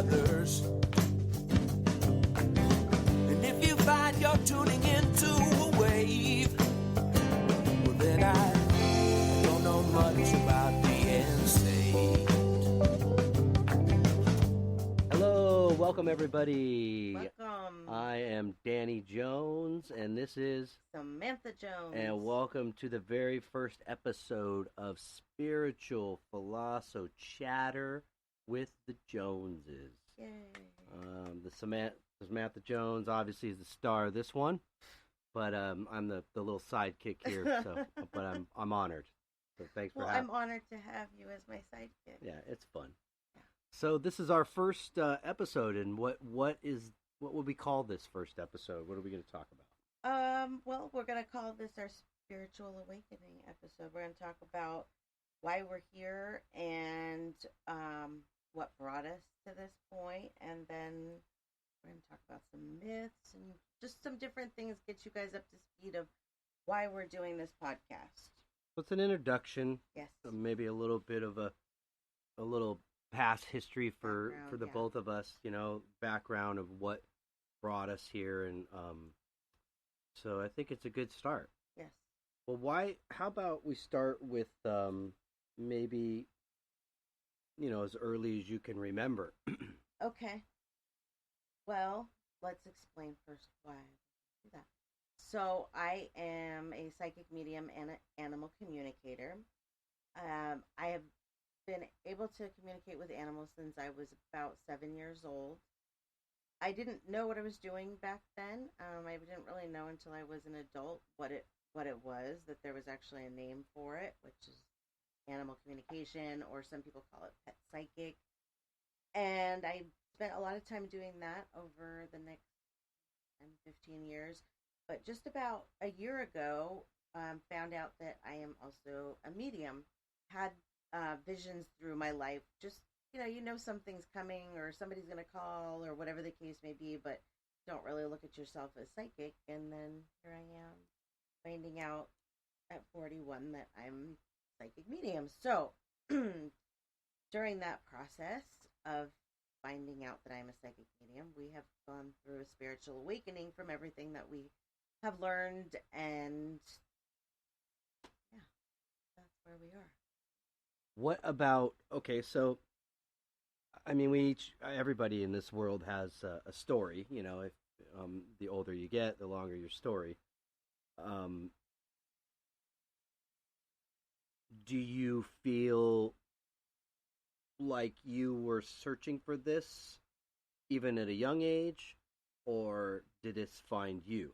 others. And if you find you're tuning into a wave, well then I don't know much about being saved. Hello, welcome everybody. Welcome. I am Danny Jones, and this is Samantha Jones. And welcome to the very first episode of Spiritual Philosophy Chatter with the Joneses. Yay. The Samantha Jones obviously is the star of this one, but I'm the little sidekick here. So, but I'm honored. So thanks for having. I'm honored to have you as my sidekick. Yeah, it's fun. So this is our first episode, and what would we call this first episode? What are we going to talk about? Well, we're going to call this our spiritual awakening episode. We're going to talk about why we're here and what brought us to this point, and then we're going to talk about some myths and just some different things, get you guys up to speed of why we're doing this podcast. It's an introduction. Yes. Maybe a little bit of a little past history for the both of us, background of what brought us here, and so I think it's a good start. Yes. Well, how about we start with maybe as early as you can remember. Okay. Well, let's explain first why I do that. So I am a psychic medium and an animal communicator. I have been able to communicate with animals since I was about 7 years old. I didn't know what I was doing back then. I didn't really know until I was an adult what it was, that there was actually a name for it, which is animal communication, or some people call it pet psychic. And I spent a lot of time doing that over the next 15 years. But just about a year ago, found out that I am also a medium. Had visions through my life. Just, something's coming or somebody's going to call or whatever the case may be, but don't really look at yourself as psychic. And then here I am finding out at 41 that I'm psychic medium. So during that process of finding out that I'm a psychic medium, we have gone through a spiritual awakening from everything that we have learned, and yeah, that's where we are. What about, okay, so, everybody in this world has a story, if the older you get, the longer your story. Do you feel like you were searching for this even at a young age, or did this find you?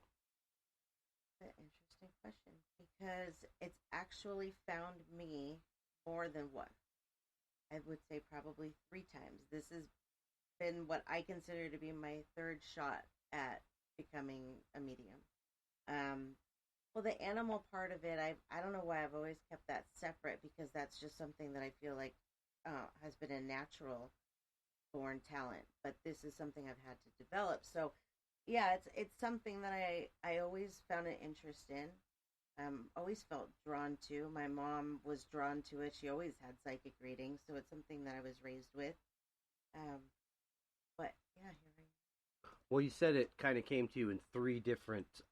That's an interesting question, because it's actually found me more than one. I would say probably 3 times. This has been what I consider to be my third shot at becoming a medium. Well, the animal part of it, I don't know why I've always kept that separate, because that's just something that I feel like has been a natural born talent. But this is something I've had to develop. So, yeah, it's something that I always found an interest in. Always felt drawn to. My mom was drawn to it. She always had psychic readings, so it's something that I was raised with. But yeah, here I am. Well, you said it kind of came to you in 3 different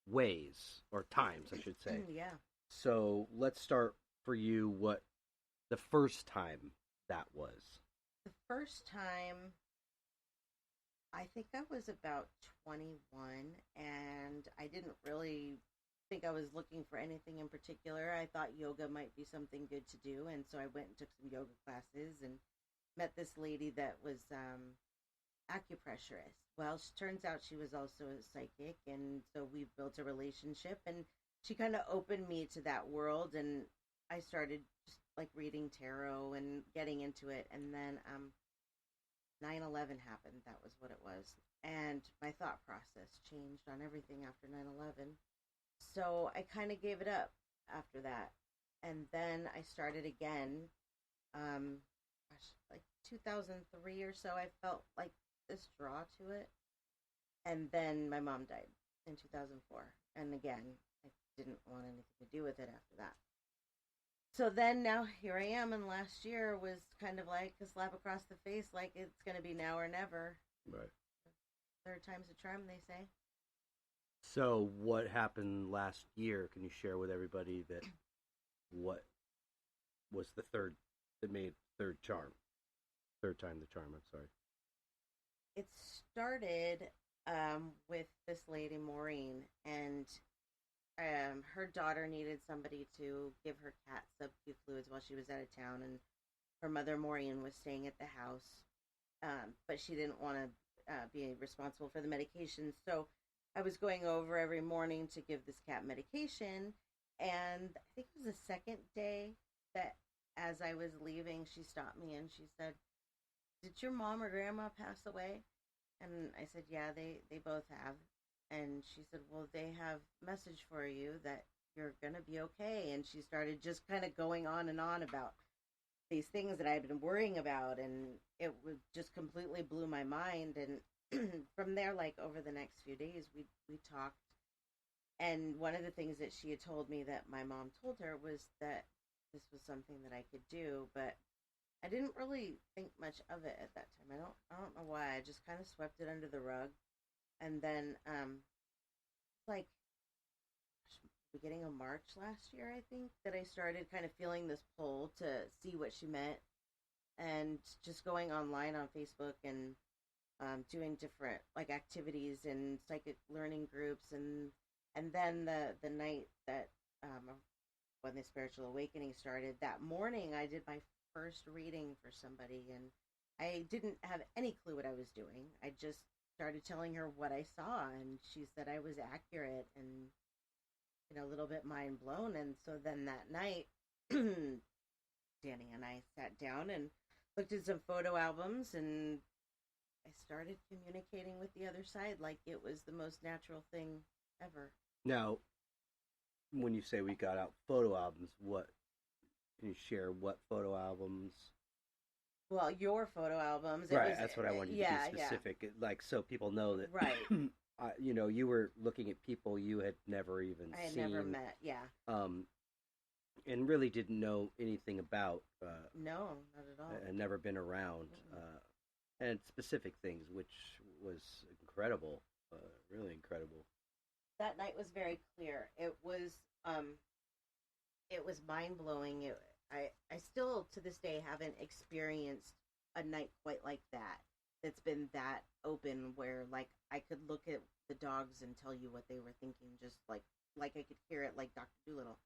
ways, or times, I should say. Yeah. So let's start for you what the first time that was. The first time, I think I was about 21, and I didn't really think I was looking for anything in particular. I thought yoga might be something good to do, and so I went and took some yoga classes and met this lady that was acupressurist. Well, it turns out she was also a psychic, and so we built a relationship, and she kind of opened me to that world, and I started just like reading tarot and getting into it, and then 9/11 happened. That was what it was. And my thought process changed on everything after 9/11. So I kind of gave it up after that. And then I started again. Like 2003 or so, I felt like this draw to it. And then my mom died in 2004. And again, I didn't want anything to do with it after that. So then now here I am, and last year was kind of like a slap across the face, like it's going to be now or never. Right. Third time's a charm, they say. So what happened last year? Can you share with everybody that what was the third that made third charm? Third time the charm, I'm sorry. It started with this lady, Maureen, and her daughter needed somebody to give her cat sub-Q fluids while she was out of town, and her mother, Maureen, was staying at the house, but she didn't want to be responsible for the medication. So I was going over every morning to give this cat medication, and I think it was the second day that as I was leaving, she stopped me and she said, "Did your mom or grandma pass away?" And I said, "Yeah, they both have." And she said, "Well, they have a message for you that you're going to be okay." And she started just kind of going on and on about these things that I had been worrying about. And it was just completely blew my mind. And from there, like over the next few days, we talked. And one of the things that she had told me that my mom told her was that this was something that I could do, but I didn't really think much of it at that time. I don't know why. I just kind of swept it under the rug. And then like beginning of March last year, I think, that I started kind of feeling this pull to see what she meant, and just going online on Facebook and doing different like activities and psychic learning groups, and then the night that when the spiritual awakening started, that morning I did my first reading for somebody, and I didn't have any clue what I was doing. I just started telling her what I saw, and she said I was accurate, and a little bit mind blown. And so then that night, Danny and I sat down and looked at some photo albums, and I started communicating with the other side like it was the most natural thing ever. Now, when you say we got out photo albums, what can you share? What photo albums? Well, your photo albums. Right, that's what I wanted you to be specific, like so people know that. Right. You were looking at people you had never even I had seen. never met. Yeah. And really didn't know anything about. No, not at all. And never been around. And specific things, which was incredible, really incredible. That night was very clear. It was mind blowing. I still to this day haven't experienced a night quite like that. That's been that open, where like I could look at the dogs and tell you what they were thinking, just like I could hear it, like Dr. Doolittle.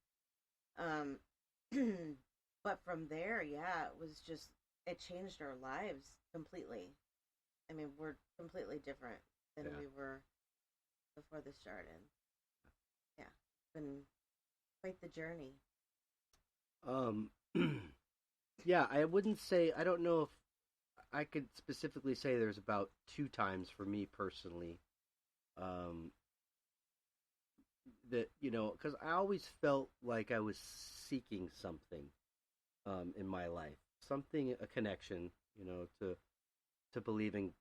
But from there, yeah, it changed our lives completely. I mean, we're completely different than we were before this started. Yeah, it's been quite the journey. Yeah, I wouldn't say, I don't know if I could specifically say there's about 2 times for me personally, that, because I always felt like I was seeking something, in my life, something, a connection, to believing,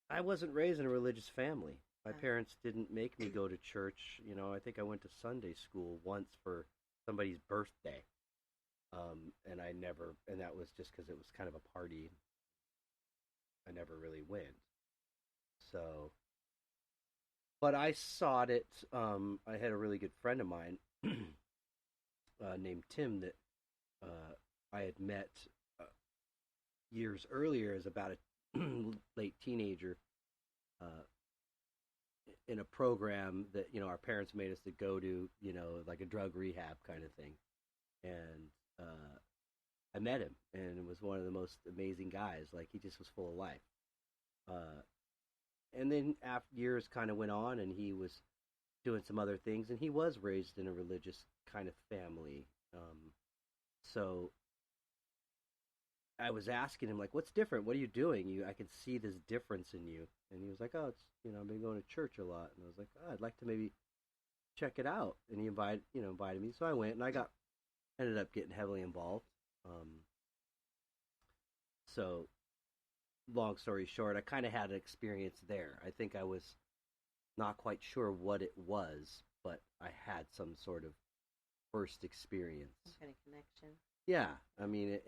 I wasn't raised in a religious family. My parents didn't make me go to church. I think I went to Sunday school once for somebody's birthday. And that was just because it was kind of a party. I never really went. So, but I sought it. I had a really good friend of mine named Tim that I had met years earlier as about a late teenager in a program that, our parents made us to go to, like a drug rehab kind of thing. And I met him, and it was one of the most amazing guys. Like, he just was full of life. And then after years kind of went on, and he was doing some other things, and he was raised in a religious kind of family. So I was asking him, like, what's different? What are you doing? I can see this difference in you. And he was like, oh, it's, I've been going to church a lot. And I was like, oh, I'd like to maybe check it out. And he invited me. So I went, and I ended up getting heavily involved. So long story short, I kind of had an experience there. I think I was not quite sure what it was, but I had some sort of first experience. Some kind of connection. Yeah, I mean,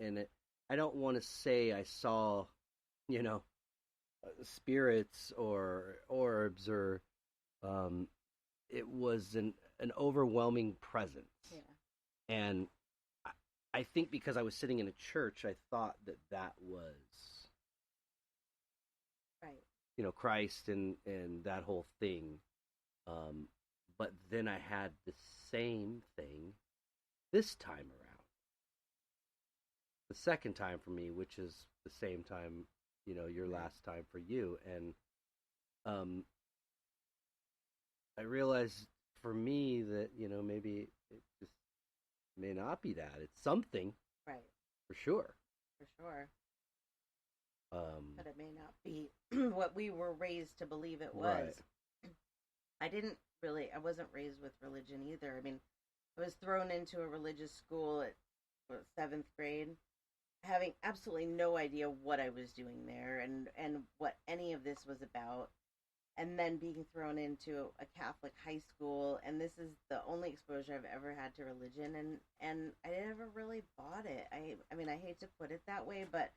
I don't want to say I saw, you know, spirits or orbs or it was an overwhelming presence. Yeah. And I think because I was sitting in a church, I thought that was, right, you know, Christ and that whole thing. But then I had the same thing this time around. The second time for me, which is the same time, you know, your last time for you. And I realized for me that, you know, maybe it just may not be that. It's something. right, For sure. for sure. But it may not be what we were raised to believe it was. Right. I wasn't raised with religion either. I mean, I was thrown into a religious school at 7th grade, having absolutely no idea what I was doing there and what any of this was about. And then being thrown into a Catholic high school, and this is the only exposure I've ever had to religion, and I never really bought it. I mean, I hate to put it that way, but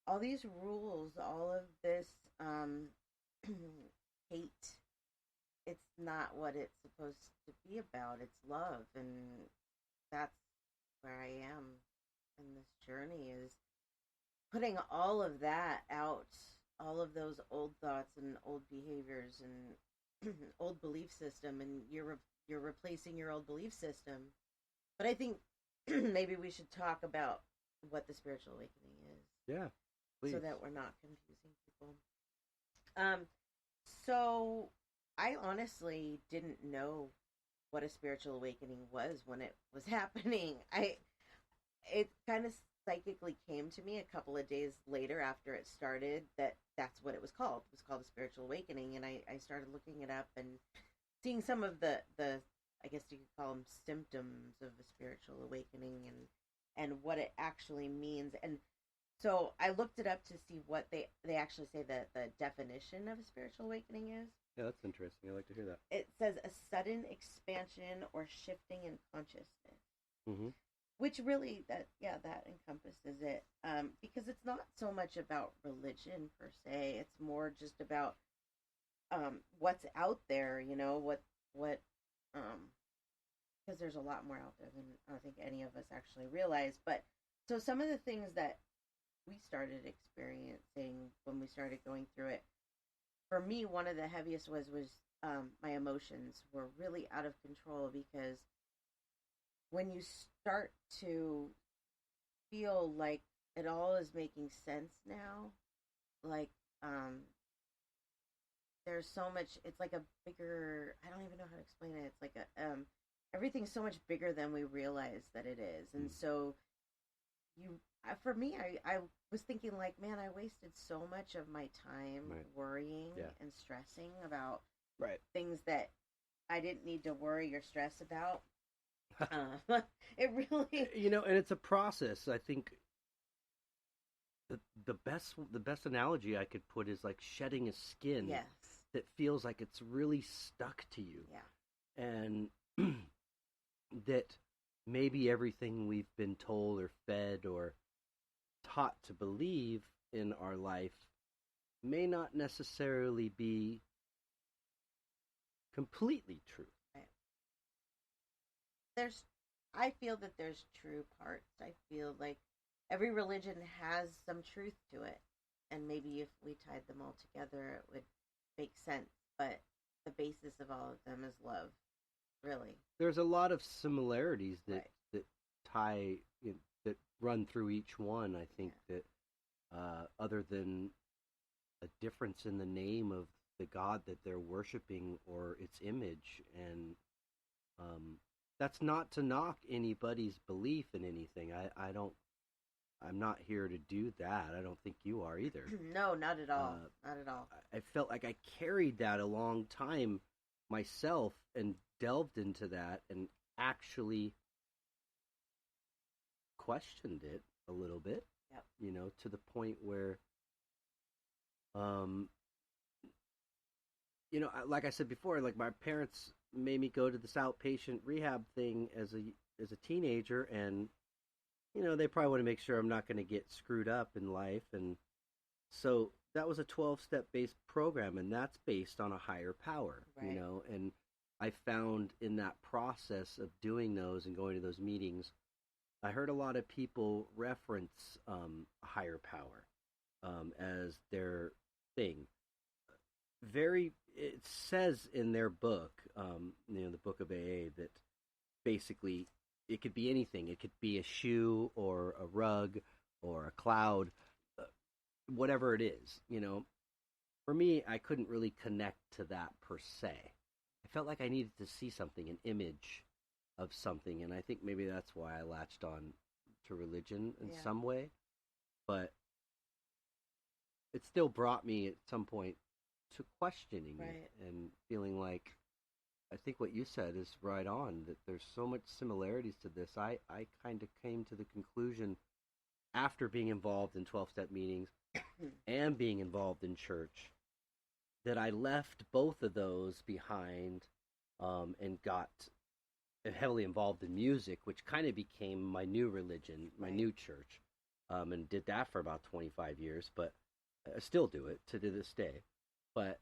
all these rules, all of this hate, it's not what it's supposed to be about. It's love, and that's where I am in this journey, is putting all of that out, all of those old thoughts and old behaviors and old belief system, and you're replacing your old belief system. But I think maybe we should talk about what the spiritual awakening is. Yeah, please. So that we're not confusing people. So I honestly didn't know what a spiritual awakening was when it was happening. It kind of psychically came to me a couple of days later after it started that's what it was called. It was called a spiritual awakening, and I started looking it up and seeing some of the I guess you could call them symptoms of a spiritual awakening and what it actually means. And so I looked it up to see what they actually say the definition of a spiritual awakening is. Yeah, that's interesting. I like to hear that. It says a sudden expansion or shifting in consciousness. Mm-hmm. Which really, that encompasses it. Because it's not so much about religion per se. It's more just about what's out there, you know, what because there's a lot more out there than I think any of us actually realize. But so some of the things that we started experiencing when we started going through it, for me, one of the heaviest was my emotions were really out of control, because when you start to feel like it all is making sense now, like there's so much, it's like a bigger, I don't even know how to explain it. It's like everything's so much bigger than we realize that it is. And so for me, I was thinking like, man, I wasted so much of my time worrying and stressing about things that I didn't need to worry or stress about. It really, you know, and it's a process. I think the best analogy I could put is like shedding a skin that feels like it's really stuck to you. Yeah. And that maybe everything we've been told or fed or taught to believe in our life may not necessarily be completely true. I feel that there's true parts. I feel like every religion has some truth to it, and maybe if we tied them all together, it would make sense. But the basis of all of them is love, really. There's a lot of similarities that tie, that run through each one. I think that other than a difference in the name of the God that they're worshiping or its image, and that's not to knock anybody's belief in anything. I'm not here to do that. I don't think you are either. No, not at all. Not at all. I felt like I carried that a long time myself and delved into that and actually questioned it a little bit. Yep. You know, to the point where like I said before, like my parents made me go to this outpatient rehab thing as a teenager, and they probably want to make sure I'm not going to get screwed up in life, and so that was a 12-step based program, and that's based on a higher power, Right. and I found in that process of doing those and going to those meetings, I heard a lot of people reference a higher power as their thing. It says in their book, the book of AA, that basically it could be anything. It could be a shoe or a rug or a cloud, whatever it is. For me, I couldn't really connect to that per se. I felt like I needed to see something, an image of something, and I think maybe that's why I latched on to religion in some way. But it still brought me at some point to questioning it and feeling like, I think what you said is right on, that there's so much similarities to this. I kind of came to the conclusion after being involved in 12-step meetings and being involved in church that I left both of those behind and got heavily involved in music, which kind of became my new religion, my new church, and did that for about 25 years, but I still do it to this day. But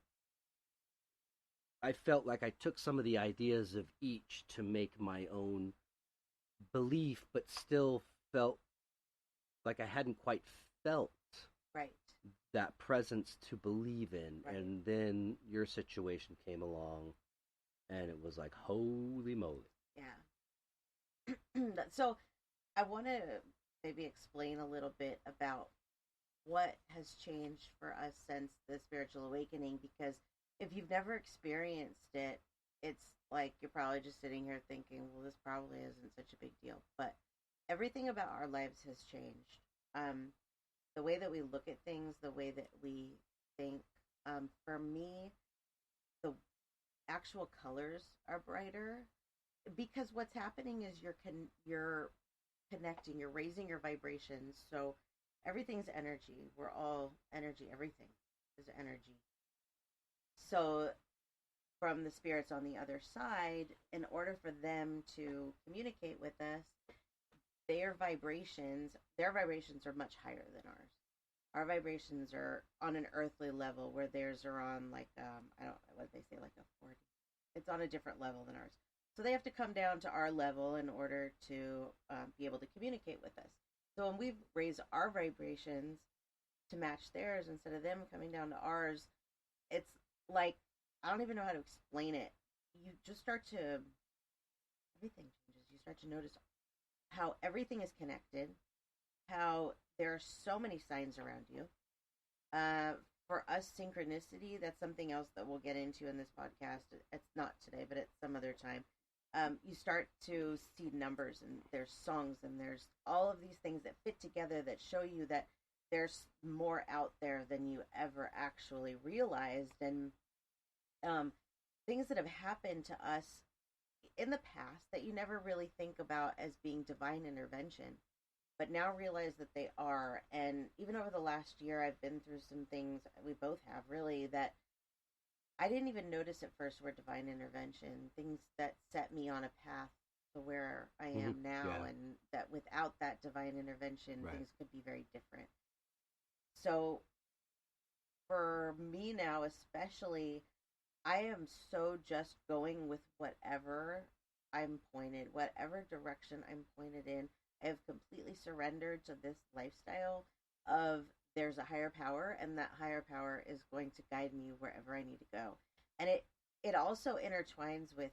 I felt like I took some of the ideas of each to make my own belief, but still felt like I hadn't quite felt that presence to believe in. Right. And then your situation came along, and it was like, holy moly. Yeah. So I want to maybe explain a little bit about what has changed for us since the spiritual awakening, because if you've never experienced it, it's like you're probably just sitting here thinking, well, this probably isn't such a big deal. But everything about our lives has changed. The way that we look at things, the way that we think. For me, the actual colors are brighter, because what's happening is you're connecting, you're raising your vibrations. So everything's energy. We're all energy. Everything is energy. So from the spirits on the other side, in order for them to communicate with us, their vibrations are much higher than ours. Our vibrations are on an earthly level, where theirs are on like I don't know what they say, like a 40. It's on a different level than ours. So they have to come down to our level in order to be able to communicate with us. So when we raise our vibrations to match theirs instead of them coming down to ours, it's like, I don't even know how to explain it. You just start to, everything changes. You start to notice how everything is connected, how there are so many signs around you. For us, synchronicity, that's something else that we'll get into in this podcast. It's not today, but at some other time. You start to see numbers, and there's songs, and there's all of these things that fit together that show you that there's more out there than you ever actually realized. And things that have happened to us in the past that you never really think about as being divine intervention, but now realize that they are. And even over the last year, I've been through some things, we both have really, that I didn't even notice at first were divine intervention, things that set me on a path to where I am now, and that without that divine intervention, things could be very different. So for me now, especially, I am so just going with whatever I'm pointed, whatever direction I'm pointed in. I have completely surrendered to this lifestyle of there's a higher power, and that higher power is going to guide me wherever I need to go. And it also intertwines with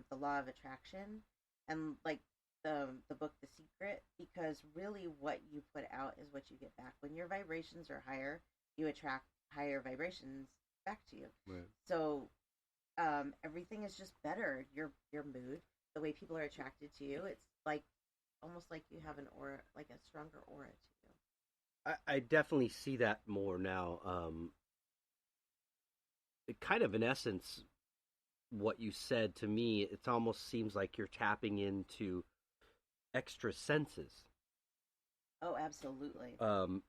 the law of attraction and like the book The Secret, because really what you put out is what you get back. When your vibrations are higher, you attract higher vibrations back to you. Right. So everything is just better. Your mood, the way people are attracted to you, it's like almost like you have an aura, like a stronger aura to you. I definitely see that more now. It kind of, in essence, what you said to me, it almost seems like you're tapping into extra senses. Oh, absolutely.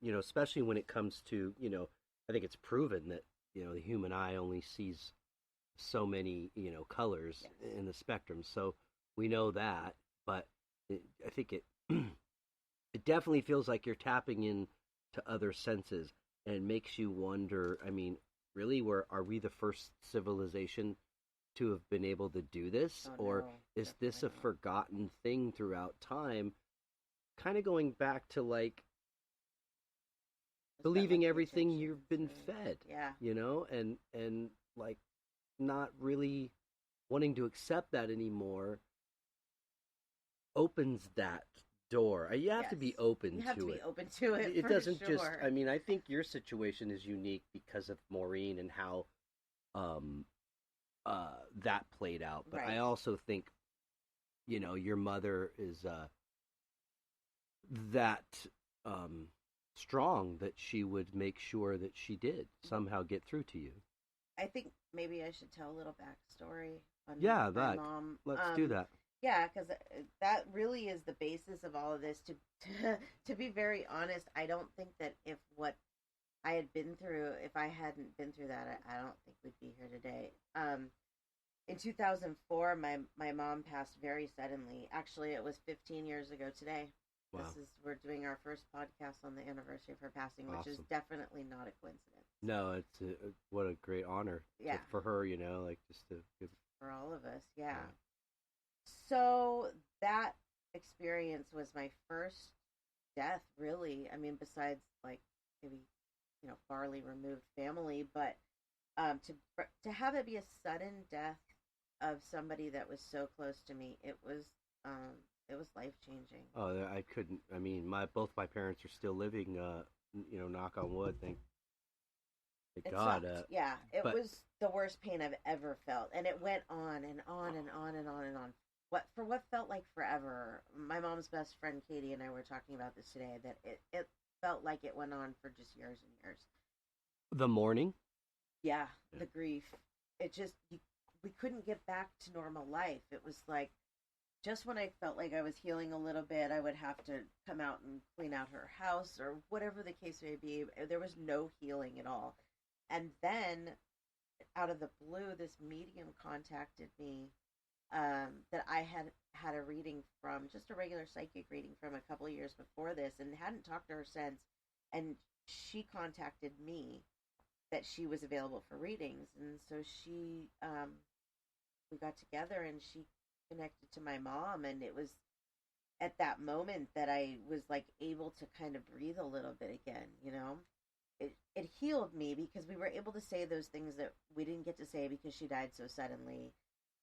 Especially when it comes to, I think it's proven that, the human eye only sees so many, colors Yes. in the spectrum. So we know that, but I think it it definitely feels like you're tapping in to other senses, and it makes you wonder. I mean, really, are we the first civilization to have been able to do this, Oh, or no, is this a definitely not. forgotten thing throughout time? Kind of going back to like Is that believing like everything Egyptians you've been or fed, yeah. and like not really wanting to accept that anymore opens that door. You have Yes. to be open You have to to be it. open to it It for doesn't just. sure. I mean, I think your situation is unique because of Maureen and how um that played out. But I Right. also think your mother is that um strong that she would make sure that she did somehow get through to you. I think maybe I should tell a little backstory on Yeah, my that. mom. Let's do that. Yeah, because that really is the basis of all of this. To be very honest, I don't think that if what I had been through, if I hadn't been through that, I don't think we'd be here today. In 2004, my mom passed very suddenly. Actually, it was 15 years ago today. Wow. We're doing our first podcast on the anniversary of her passing, which is Awesome. definitely not a coincidence. No, what a great honor Yeah. for her, like just to give. For all of us, yeah. Yeah. So that experience was my first death, really. I mean, besides like maybe farly removed family, but to have it be a sudden death of somebody that was so close to me, it was life changing. Oh, I couldn't. I mean, both my parents are still living. Knock on wood. Thank It God. sucked. Yeah, it but was the worst pain I've ever felt, and it went on and on and on and on and on. What felt like forever. My mom's best friend Katie and I were talking about this today. That it felt like it went on for just years and years. the morning. Yeah, Yeah. the grief. It just we couldn't get back to normal life. It was like just when I felt like I was healing a little bit, I would have to come out and clean out her house or whatever the case may be. There was no healing at all. And then, out of the blue, this medium contacted me that I had a reading from, just a regular psychic reading from a couple of years before this, and hadn't talked to her since. And she contacted me that she was available for readings, and so we got together, and she connected to my mom, and it was at that moment that I was like able to kind of breathe a little bit again. It healed me because we were able to say those things that we didn't get to say because she died so suddenly.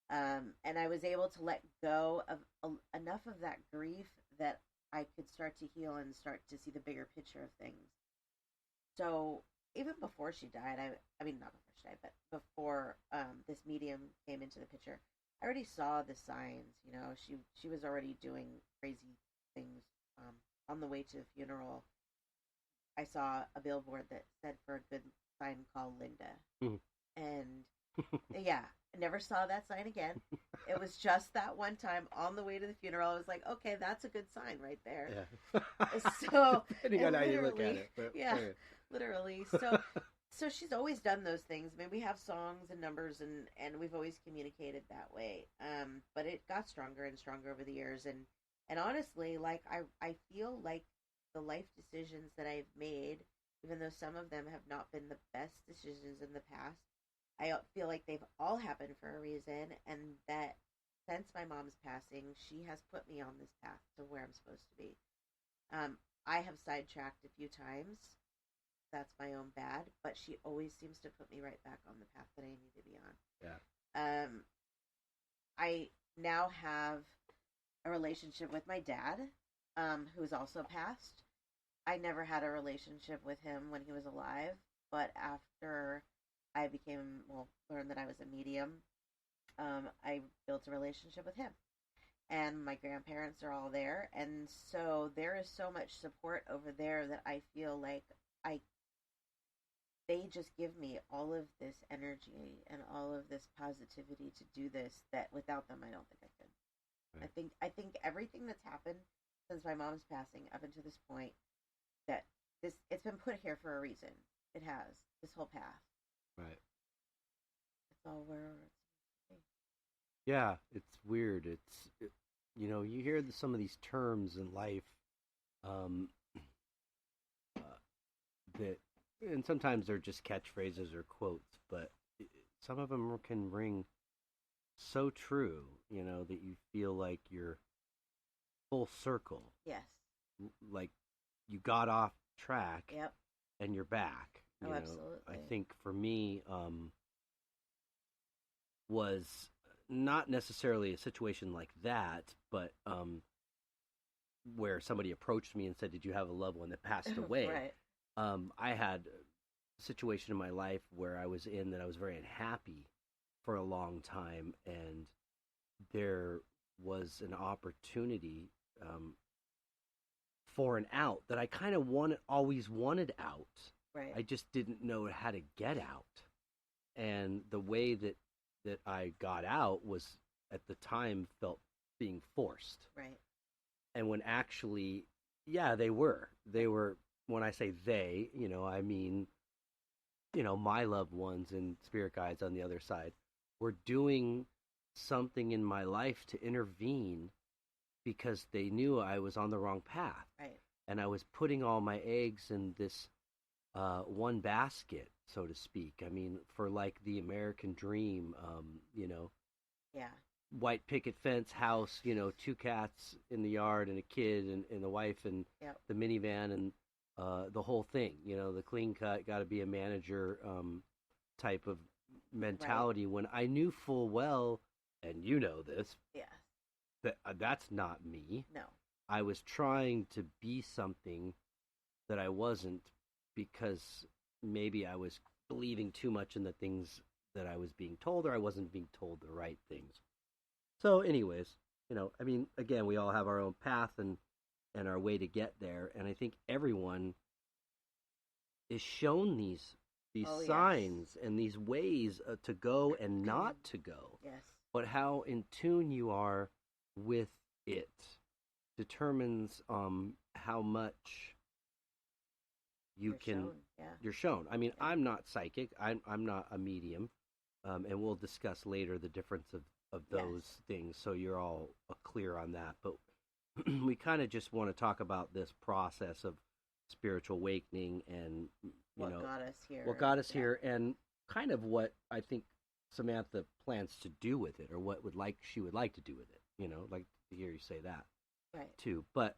And I was able to let go of enough of that grief that I could start to heal and start to see the bigger picture of things. So even before she died, I mean, not before she died, but before this medium came into the picture, I already saw the signs. She was already doing crazy things. On the way to the funeral, I saw a billboard that said for a good sign, call Linda. Mhm. And yeah, I never saw that sign again. It was just that one time on the way to the funeral. I was like, okay, that's a good sign right there. Yeah. So Depending on how you look at literally, it. But, yeah, okay. literally. So she's always done those things. I mean, we have songs and numbers, and we've always communicated that way. But it got stronger and stronger over the years, and honestly, like I feel like the life decisions that I've made, even though some of them have not been the best decisions in the past, I feel like they've all happened for a reason, and that since my mom's passing, she has put me on this path to where I'm supposed to be. I have sidetracked a few times. That's my own bad, but she always seems to put me right back on the path that I need to be on. Yeah. I now have a relationship with my dad, who's also passed. I never had a relationship with him when he was alive, but after I learned that I was a medium, I built a relationship with him. And my grandparents are all there, and so there is so much support over there that I feel like they just give me all of this energy and all of this positivity to do this, that without them I don't think I could. Right. I think everything that's happened since my mom's passing up until this point, that it's been put here for a reason. It has, this whole path. Right. It's all where Yeah, it's weird. You hear some of these terms in life, um, uh, that, and sometimes they're just catchphrases or quotes, but some of them can ring so true, that you feel like you're full circle, yes. like you got off track, Yep. and you're back. Oh, absolutely. I think for me, was not necessarily a situation like that, but where somebody approached me and said, "Did you have a loved one that passed away?" Right. I had a situation in my life where I was in that I was very unhappy for a long time, and there was an opportunity for an out that I kind of always wanted out. Right. I just didn't know how to get out, and the way that I got out was at the time felt being forced. Right. And when actually, yeah, they were. When I say they, I mean, my loved ones and spirit guides on the other side were doing something in my life to intervene because they knew I was on the wrong path. Right. And I was putting all my eggs in this one basket, so to speak. I mean, for like the American dream, Yeah. white picket fence house, 2 cats in the yard and a kid and the wife and Yep. the minivan and the whole thing, the clean cut, got to be a manager type of mentality, right. When I knew full well, and this, Yeah. that that's not me. No. I was trying to be something that I wasn't because maybe I was believing too much in the things that I was being told, or I wasn't being told the right things. So anyways, I mean, again, we all have our own path and our way to get there. And I think everyone is shown these signs, yes, and these ways to go and not to go. Yes. But how in tune you are with it determines how much you're shown. Yeah. You're shown. I mean, yeah. I'm not psychic. I'm not a medium. And we'll discuss later the difference of those, yes, things, so you're all clear on that. But we kind of just want to talk about this process of spiritual awakening and what got us here. What got us here, and kind of what I think Samantha plans to do with it, or what she would like to do with it. Like to hear you say that, right, too. But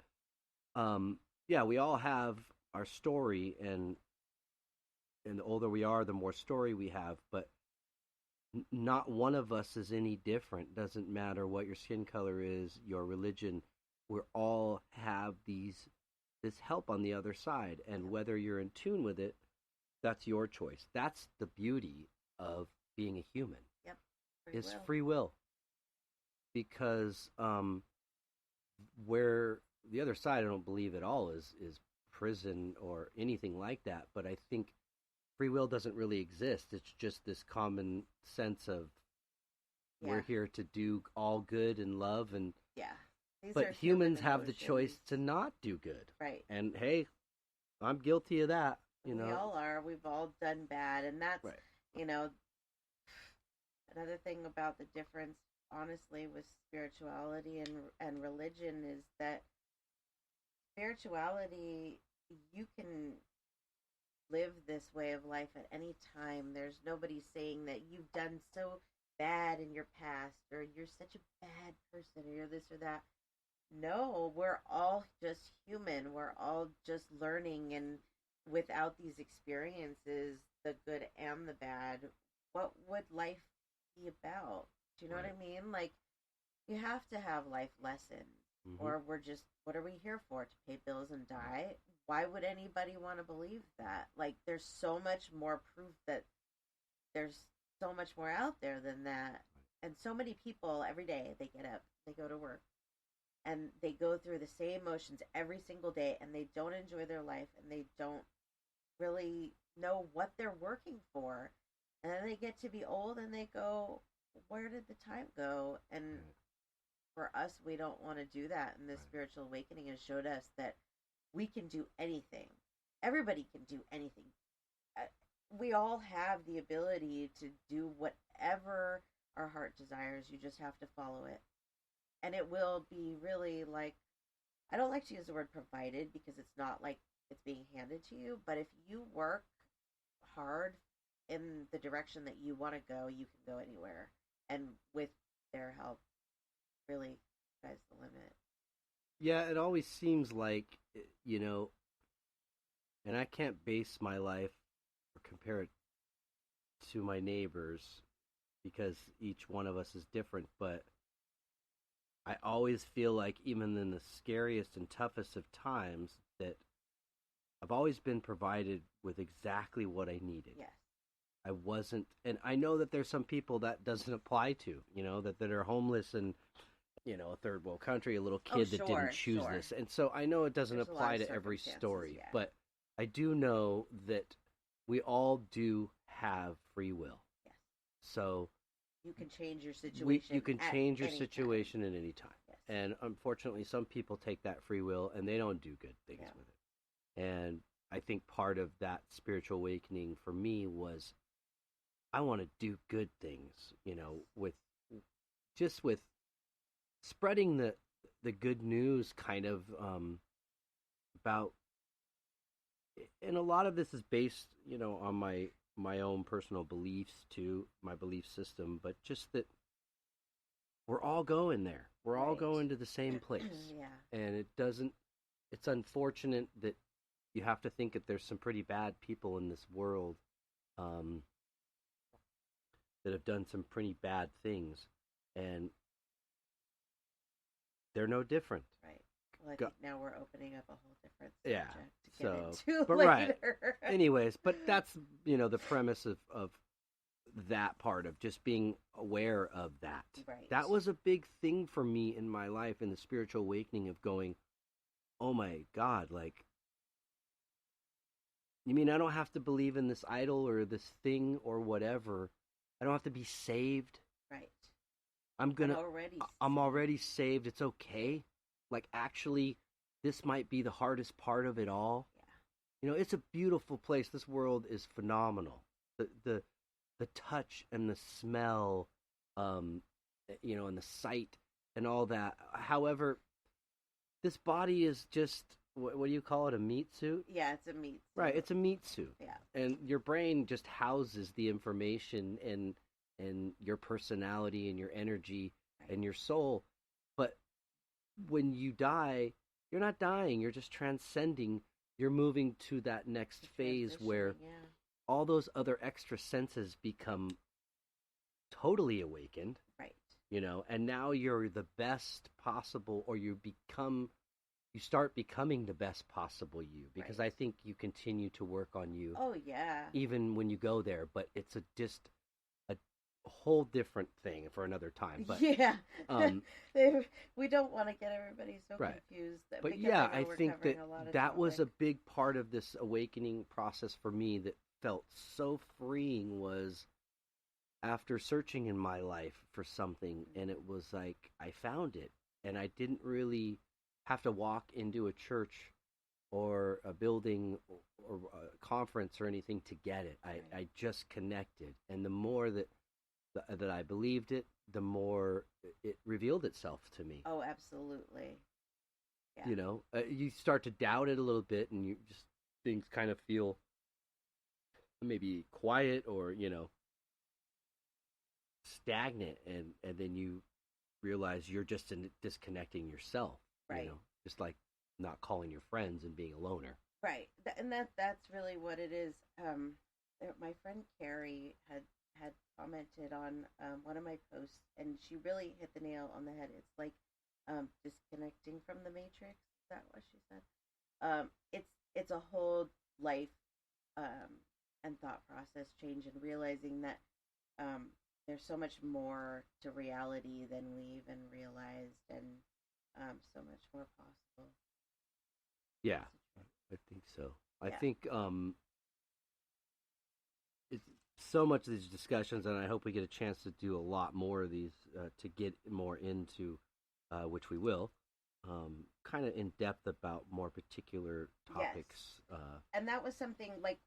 yeah, we all have our story, and the older we are, the more story we have. But not one of us is any different. Doesn't matter what your skin color is, your religion. We all have this help on the other side, and whether you're in tune with it, that's your choice. That's the beauty of being a human. Yep. Free will. Because where the other side, I don't believe at all is prison or anything like that. But I think free will doesn't really exist. It's just this common sense of we're here to do all good and love, and but humans have the choice to not do good. Right. And hey, I'm guilty of that. We all are. We've all done bad, and that's right. Another thing about the difference, honestly, with spirituality and religion is that spirituality, you can live this way of life at any time. There's nobody saying that you've done so bad in your past, or you're such a bad person, or you're this or that. No, we're all just human. We're all just learning, and without these experiences, the good and the bad, what would life be about? Do you know what I mean? Like, you have to have life lessons, or what are we here for? To pay bills and die? Why would anybody want to believe that? Like, there's so much more proof that there's so much more out there than that. And so many people every day, they get up, they go to work, and they go through the same motions every single day, and they don't enjoy their life, and they don't really know what they're working for. And then they get to be old, and they go, where did the time go? And for us, we don't want to do that. And this spiritual awakening has showed us that we can do anything. Everybody can do anything. we all have the ability to do whatever our heart desires. You just have to follow it. And it will be really like, I don't like to use the word provided because it's not like it's being handed to you, but if you work hard in the direction that you want to go, you can go anywhere. And with their help, really, sky's the limit. Yeah, it always seems like, and I can't base my life or compare it to my neighbors because each one of us is different, but I always feel like even in the scariest and toughest of times that I've always been provided with exactly what I needed. Yes. I wasn't, and I know that there's some people that doesn't apply to, that are homeless and, a third world country, a little kid that didn't choose this. And so I know it doesn't There's apply to every story, yeah. but I do know that we all do have free will. Yes. So you can change your situation. You can change your any situation time. at any time. Yes. And unfortunately, some people take that free will and they don't do good things with it. And I think part of that spiritual awakening for me was I want to do good things, with spreading the good news kind of about, and a lot of this is based, on my own personal beliefs too, my belief system, but just that we're all going there. We're all going to the same place. Yeah. And it's unfortunate that you have to think that there's some pretty bad people in this world that have done some pretty bad things, and they're no different. Right. Well, I think now we're opening up a whole different subject to so, get into but later. Right. Anyways, but that's, the premise of that part of just being aware of that. Right. That was a big thing for me in my life, in the spiritual awakening of going, oh my God, like, you mean I don't have to believe in this idol or this thing or whatever? I don't have to be saved? Right. I'm already saved. It's okay. Like, actually, this might be the hardest part of it all. Yeah. It's a beautiful place. This world is phenomenal. The touch and the smell, and the sight and all that. However, this body is just, what do you call it, a meat suit? Yeah, it's a meat suit. Right, it's a meat suit. Yeah. And your brain just houses the information and your personality and your energy and your soul. But when you die, you're not dying. You're just transcending. You're moving to that next phase where all those other extra senses become totally awakened. Right. And now you're the best possible, or you start becoming the best possible you, because I think you continue to work on you. Oh, yeah. Even when you go there, but it's just a whole different thing for another time. But yeah, we don't want to get everybody so confused. But yeah, I think that was a big part of this awakening process for me that felt so freeing, was after searching in my life for something, and it was like I found it, and I didn't really have to walk into a church or a building or a conference or anything to get it. I just connected, and the more that I believed it, the more it revealed itself to me. Oh, absolutely. Yeah. You start to doubt it a little bit, and things kind of feel maybe quiet or stagnant, and then you realize you're just disconnecting yourself. Right. Just like not calling your friends and being a loner. Right. And that's really what it is. My friend Carrie had commented on one of my posts, and she really hit the nail on the head. It's like disconnecting from the matrix. Is that what she said? It's a whole life and thought process change, and realizing that there's so much more to reality than we even realized, and so much more possible. Yeah, I think so. I think it's so much of these discussions, and I hope we get a chance to do a lot more of these to get more into, which we will, kind of in depth about more particular topics. Yes. And that was something like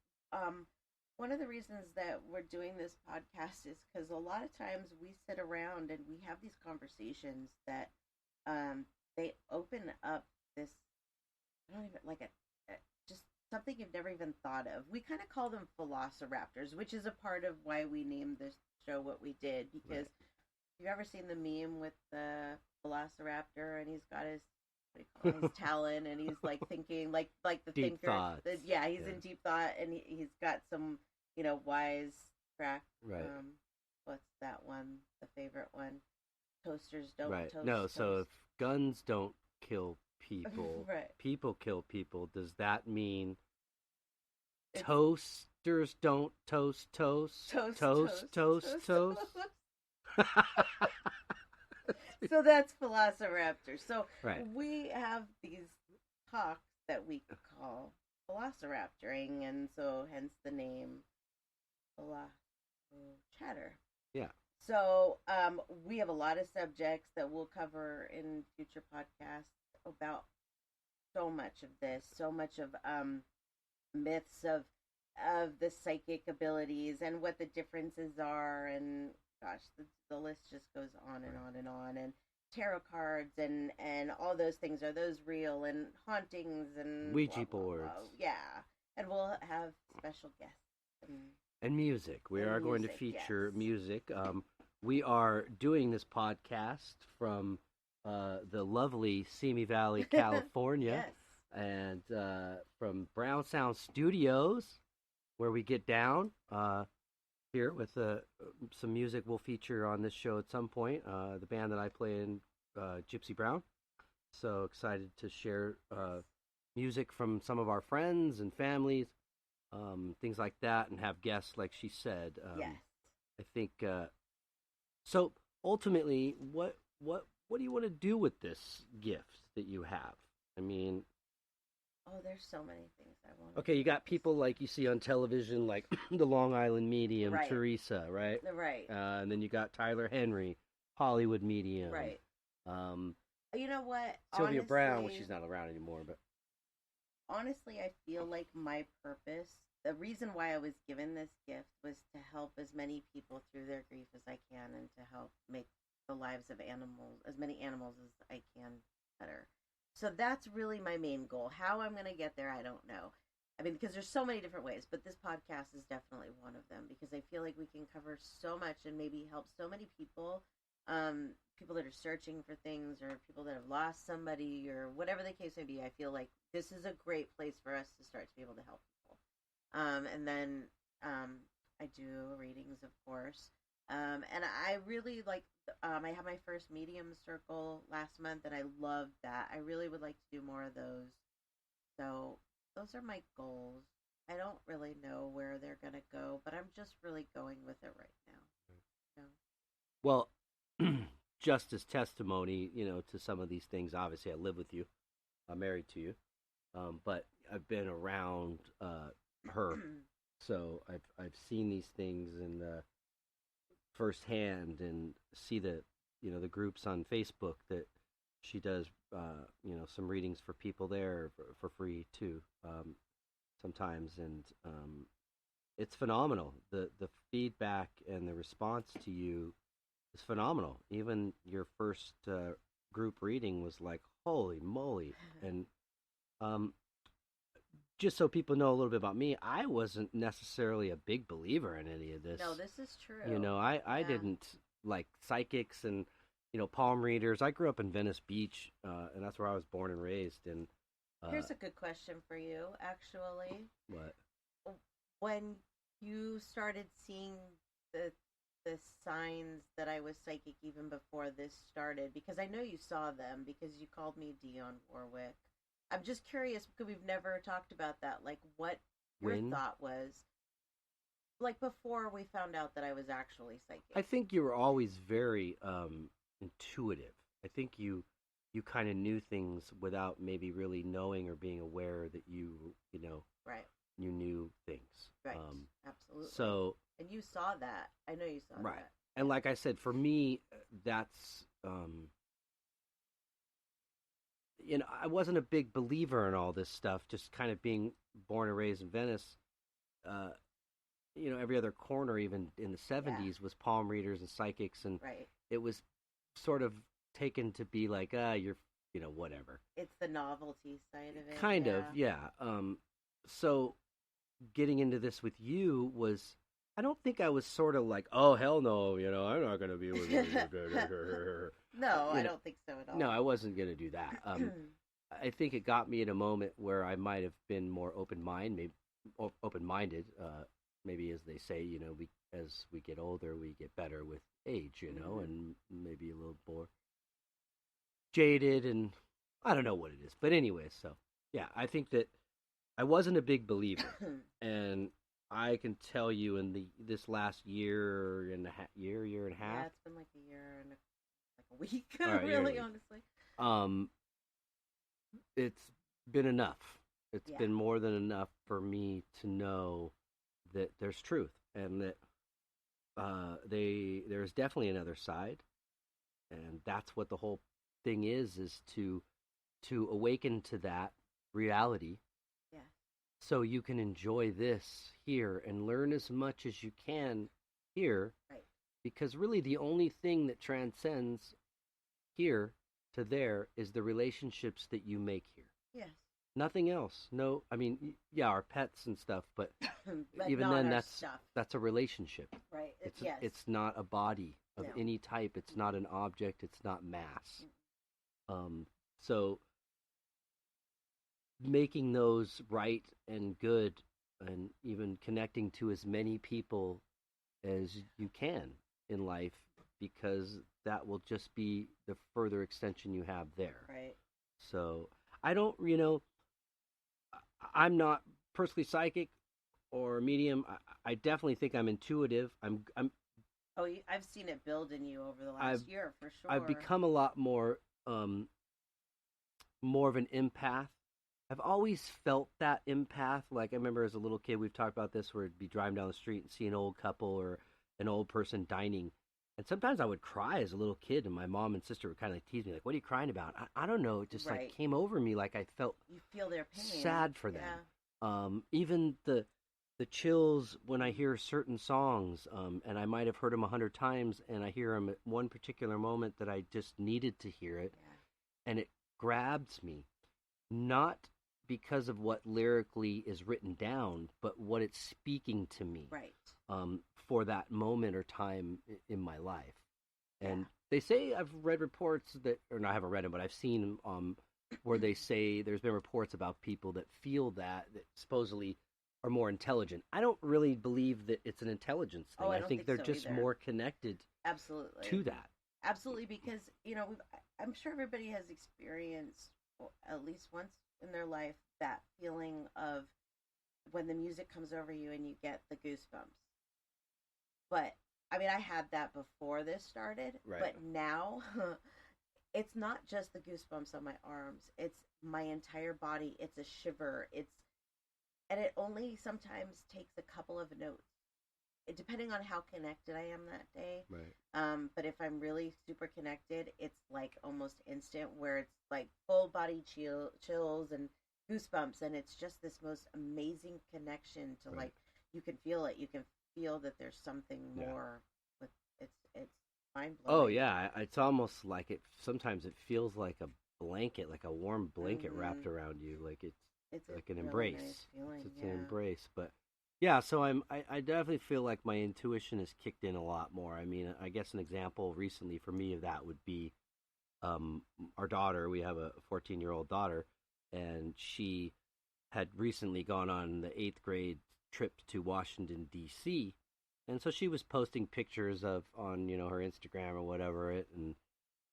One of the reasons that we're doing this podcast is because a lot of times we sit around and we have these conversations that they open up this, I don't even like just something you've never even thought of. We kind of call them velociraptors, which is a part of why we named this show what we did. Because you've ever seen the meme with the velociraptor and he's got his, what do you call it, his talon, and he's like thinking like the Deep thinker. thoughts. Yeah, he's in deep thought, and he's got some wise crack. Right. What's that one? The favorite one. Toasters don't toast. No, toast. so if guns don't kill people, Right. people kill people, does that mean It's- toasters don't toast toast? Toast. So that's Velociraptor. So Right. we have these hawks that we call Velociraptoring, and so hence the name Chatter. Yeah. So we have a lot of subjects that we'll cover in future podcasts about so much of this, so much of myths of the psychic abilities and what the differences are, and gosh, the list just goes on and on and on. And tarot cards and all those things, are those real? And hauntings and Ouija blah, blah, blah. boards. Yeah, and we'll have special guests. And music. We And are going to music, feature yes. music. We are doing this podcast from the lovely Simi Valley, California, Yes. and from Brown Sound Studios, where we get down here with some music we'll feature on this show at some point. The band that I play in, Gypsy Brown. So excited to share music from some of our friends and families, things like that, and have guests, like she said. Yes. I think so. Ultimately, what do you want to do with this gift that you have? I mean, Oh, there's so many things I want. okay, you got people like you see on television, like the Long Island Medium, Right. Teresa, right? Right. And then you got Tyler Henry, Hollywood Medium, Right. Um, You know what? Sylvia Brown, well, Honestly- she's not around anymore, but honestly, I feel like my purpose, the reason why I was given this gift, was to help as many people through their grief as I can, and to help make the lives of animals, as many animals as I can, better. So that's really my main goal. How I'm going to get there, I don't know. I mean, because there's so many different ways, but this podcast is definitely one of them, because I feel like we can cover so much and maybe help so many people, people that are searching for things, or people that have lost somebody, or whatever the case may be. I feel like this is a great place for us to start to be able to help people. And then I do readings, of course. And I really like, I had my first medium circle last month, and I loved that. I really would like to do more of those. So those are my goals. I don't really know where they're going to go, but I'm just really going with it right now. So. well, just as testimony, to some of these things. Obviously, I live with you. I'm married to you, but I've been around her, so I've seen these things in firsthand, and see the groups on Facebook that she does some readings for people there for free too, sometimes, and it's phenomenal. The feedback and the response to you is phenomenal. Even your first group reading was like, holy moly. And just so people know a little bit about me, I wasn't necessarily a big believer in any of this. No, this is true. I Yeah. didn't like psychics and palm readers. I grew up in Venice Beach, and that's where I was born and raised. And Here's a good question for you, actually. what? When you started seeing the signs that I was psychic even before this started, because I know you saw them, because you called me Dionne Warwick. I'm just curious, because we've never talked about that, like what your When? thought was, like before we found out that I was actually psychic. I think you were always very intuitive. I think you kind of knew things without maybe really knowing or being aware that Right. you knew things. Right. Absolutely. So, and you saw that. I know you saw right. that. And like I said, for me, that's I wasn't a big believer in all this stuff. Just kind of being born and raised in Venice, every other corner, even in the 70s, was palm readers and psychics, and Right. it was sort of taken to be like, you're, whatever. It's the novelty side of it. Kind of, yeah. So getting into this with you was, I don't think I was sort of like, oh, hell no, I'm not going to be able to. No, I don't think so at all. No, I wasn't going to do that. I think it got me in a moment where I might have been more open-minded, maybe as they say, as we get older, we get better with age, and maybe a little more jaded, and I don't know what it is. But anyway, so, yeah, I think that I wasn't a big believer, and I can tell you in this last year and a half. Yeah, it's been like a year and a week, right, really, honestly. It's been enough. It's been more than enough for me to know that there's truth, and that there's definitely another side, and that's what the whole thing is to awaken to that reality. Yeah. So you can enjoy this here and learn as much as you can here. Right. Because really the only thing that transcends here to there is the relationships that you make here. Yes. Nothing else. No, I mean, yeah, our pets and stuff, but, but even then, that's stuff. a relationship. Right. It's not a body of No. any type. It's not an object. It's not mass. So making those right and good, and even connecting to as many people as you can in life, because that will just be the further extension you have there. Right. So I don't, I'm not personally psychic or medium. I definitely think I'm intuitive. I'm. Oh, I've seen it build in you over the last year, for sure. I've become a lot more of an empath. I've always felt that empath. Like, I remember as a little kid, we've talked about this, where I'd be driving down the street and see an old couple or an old person dining. And sometimes I would cry as a little kid, and my mom and sister would kind of like tease me, like, what are you crying about? I don't know. It just like came over me, like I felt you feel their pain. Sad for them. Yeah. Even the chills when I hear certain songs, and I might have heard them 100 times, and I hear them at one particular moment that I just needed to hear it, and it grabs me, not because of what lyrically is written down, but what it's speaking to me. Right. For that moment or time in my life. And they say, I've read reports that, or no, I haven't read them, but I've seen where they say there's been reports about people that feel that supposedly are more intelligent. I don't really believe that it's an intelligence thing. I think they're just either. More connected Absolutely. to that. Absolutely, because, I'm sure everybody has experienced, at least once in their life, that feeling of when the music comes over you and you get the goosebumps. But, I mean, I had that before this started, but now it's not just the goosebumps on my arms. It's my entire body. It's a shiver. And it only sometimes takes a couple of notes, depending on how connected I am that day. Right. But if I'm really super connected, it's like almost instant, where it's like full body chills and goosebumps, and it's just this most amazing connection to like, you can feel it. You can feel that there's something more. With it's mind blowing. Oh yeah, it's almost like sometimes it feels like a blanket, like a warm blanket wrapped around you, like it's like an really embrace. Nice feeling, it's an embrace. But yeah, so I definitely feel like my intuition has kicked in a lot more. I mean, I guess an example recently for me of that would be our daughter. We have a 14-year-old daughter, and she had recently gone on the 8th grade trip to Washington, D.C., and so she was posting pictures on her Instagram or whatever and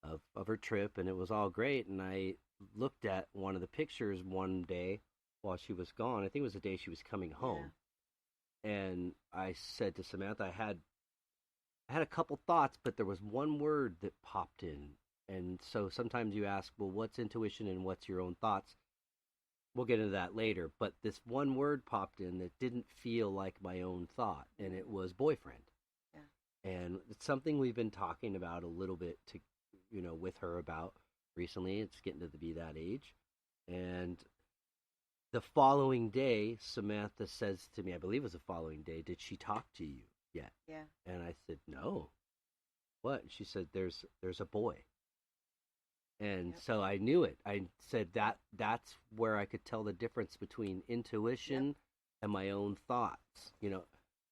of her trip, and it was all great. And I looked at one of the pictures one day while she was gone. I think it was the day she was coming home, and I said to Samantha, I had a couple thoughts, but there was one word that popped in. And so sometimes you ask, well, what's intuition and what's your own thoughts? We'll get into that later, but this one word popped in that didn't feel like my own thought, and it was boyfriend. Yeah. And it's something we've been talking about a little bit with her about recently. It's getting to be that age. And the following day, Samantha says to me, I believe it was the following day, did she talk to you yet? Yeah. And I said, no. What? She said, there's a boy. And Yep. so I knew it. I said that's where I could tell the difference between intuition Yep. and my own thoughts. You know,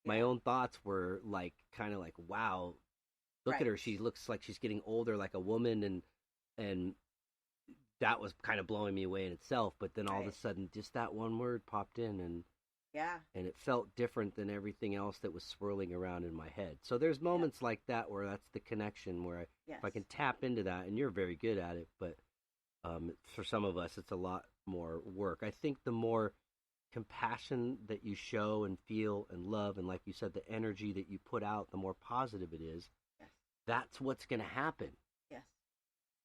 my Yeah. own thoughts were like kind of like, wow, look at Right. her. She looks like she's getting older, like a woman, and that was kind of blowing me away in itself. But then all of a Right. sudden, just that one word popped in, Yeah. and it felt different than everything else that was swirling around in my head. So there's moments like that where that's the connection where Yes. if I can tap into that, and you're very good at it, but for some of us, it's a lot more work. I think the more compassion that you show and feel and love, and like you said, the energy that you put out, the more positive it is. Yes. That's what's going to happen. Yes.